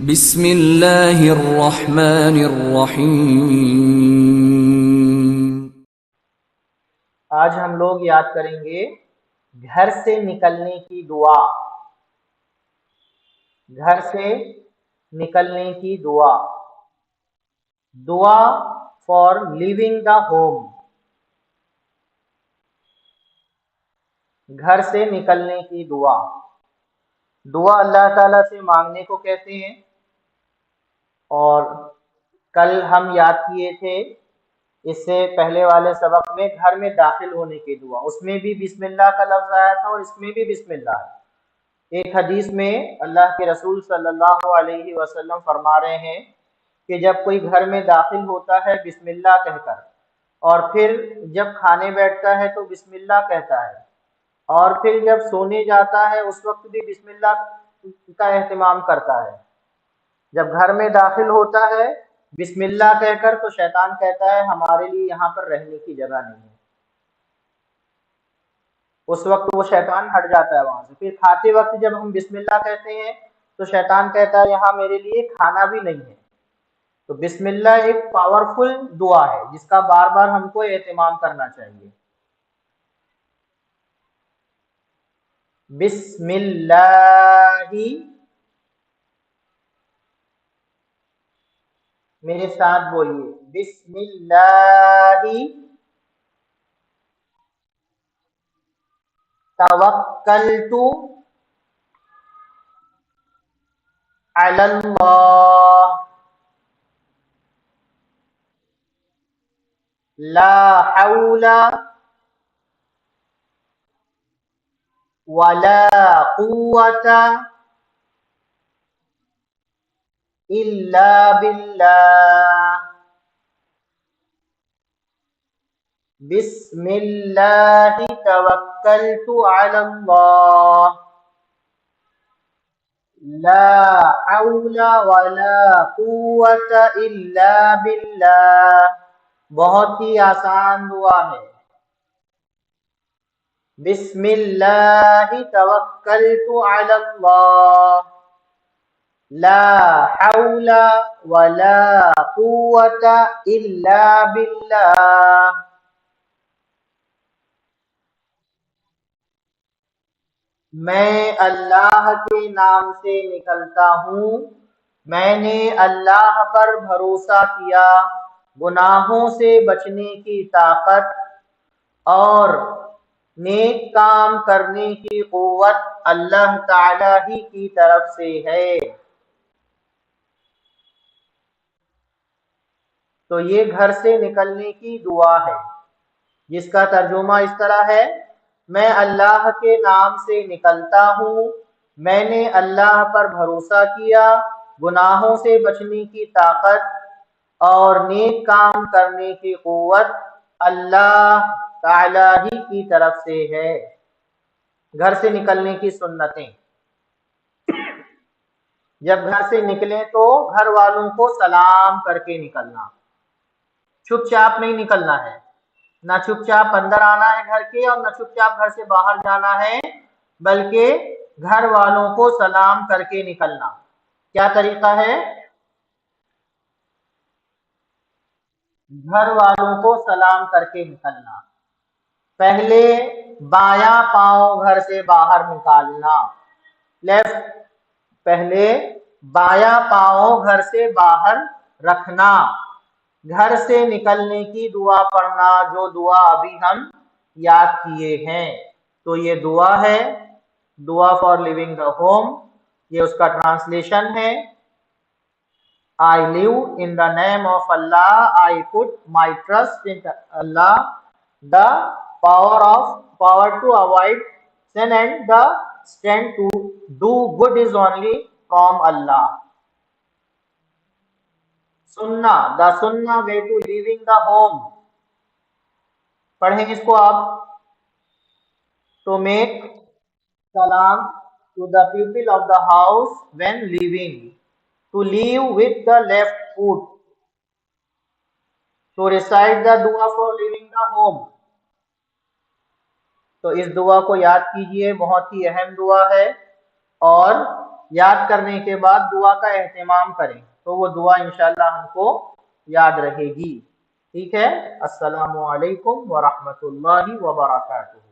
بسم اللہ الرحمن الرحیم۔ آج ہم لوگ یاد کریں گے گھر سے نکلنے کی دعا۔ گھر سے نکلنے کی دعا، دعا فار لیونگ دا ہوم۔ گھر سے نکلنے کی دعا، دعا اللہ تعالیٰ سے مانگنے کو کہتے ہیں۔ اور کل ہم یاد کیے تھے اس سے پہلے والے سبق میں گھر میں داخل ہونے کی دعا، اس میں بھی بسم اللہ کا لفظ آیا تھا اور اس میں بھی بسم اللہ ہے۔ ایک حدیث میں اللہ کے رسول صلی اللہ علیہ وسلم فرما رہے ہیں کہ جب کوئی گھر میں داخل ہوتا ہے بسم اللہ کہہ کر، اور پھر جب کھانے بیٹھتا ہے تو بسم اللہ کہتا ہے، اور پھر جب سونے جاتا ہے اس وقت بھی بسم اللہ کا اہتمام کرتا ہے۔ جب گھر میں داخل ہوتا ہے بسم اللہ کہہ کر تو شیطان کہتا ہے ہمارے لیے یہاں پر رہنے کی جگہ نہیں ہے، اس وقت وہ شیطان ہٹ جاتا ہے وہاں سے۔ پھر کھاتے وقت جب ہم بسم اللہ کہتے ہیں تو شیطان کہتا ہے یہاں میرے لیے کھانا بھی نہیں ہے۔ تو بسم اللہ ایک پاورفل دعا ہے جس کا بار بار ہم کو اہتمام کرنا چاہیے۔ بسم اللہ، میرے ساتھ بولیے، بسم اللہ توکلت علی اللہ لا حول ولا قوة الا باللہ۔ بسم اللہ توکلت علی اللہ لا حول ولا قوة الا باللہ۔ بہت ہی آسان دعا ہے۔ بسم اللہ توکلت علی اللہ لا حول ولا قوة الا باللہ۔ میں اللہ کے نام سے نکلتا ہوں، میں نے اللہ پر بھروسہ کیا، گناہوں سے بچنے کی طاقت اور نیک کام کرنے کی قوت اللہ تعالی ہی کی طرف سے ہے۔ تو یہ گھر سے نکلنے کی دعا ہے جس کا ترجمہ اس طرح ہے، میں اللہ کے نام سے نکلتا ہوں، میں نے اللہ پر بھروسہ کیا، گناہوں سے بچنے کی طاقت اور نیک کام کرنے کی قوت اللہ تعالی ہی کی طرف سے ہے۔ گھر سے نکلنے کی سنتیں، جب گھر سے نکلیں تو گھر والوں کو سلام کر کے نکلنا، چپ چاپ نہیں نکلنا ہے، نہ چپ چاپ اندر آنا ہے گھر کے اور نہ چپ چاپ گھر سے باہر جانا ہے، بلکہ گھر والوں کو سلام کر کے نکلنا۔ کیا طریقہ ہے؟ گھر والوں کو سلام کر کے نکلنا، پہلے بایاں پاؤں گھر سے باہر نکالنا، لیفٹ، پہلے بایاں پاؤں گھر سے باہر رکھنا، گھر سے نکلنے کی دعا پڑھنا، جو دعا ابھی ہم یاد کیے ہیں۔ تو یہ دعا ہے، دعا فار لیونگ دا ہوم، یہ اس کا ٹرانسلیشن ہے۔ I live in the name of Allah, I put my trust in Allah, the power to avoid sin and the strength to do good is only from Allah. سننا، the sunnah way to leaving the home، پڑھیں اس کو آپ، to make salam to the people of the house when leaving، to leave with the left foot، to recite the dua for leaving the home۔ تو اس دعا کو یاد کیجئے، بہت ہی اہم دعا ہے اور یاد کرنے کے بعد دعا کا اہتمام کریں تو وہ دعا انشاءاللہ ہم کو یاد رہے گی. ٹھیک ہے. السلام علیکم ورحمۃ اللہ وبرکاتہ.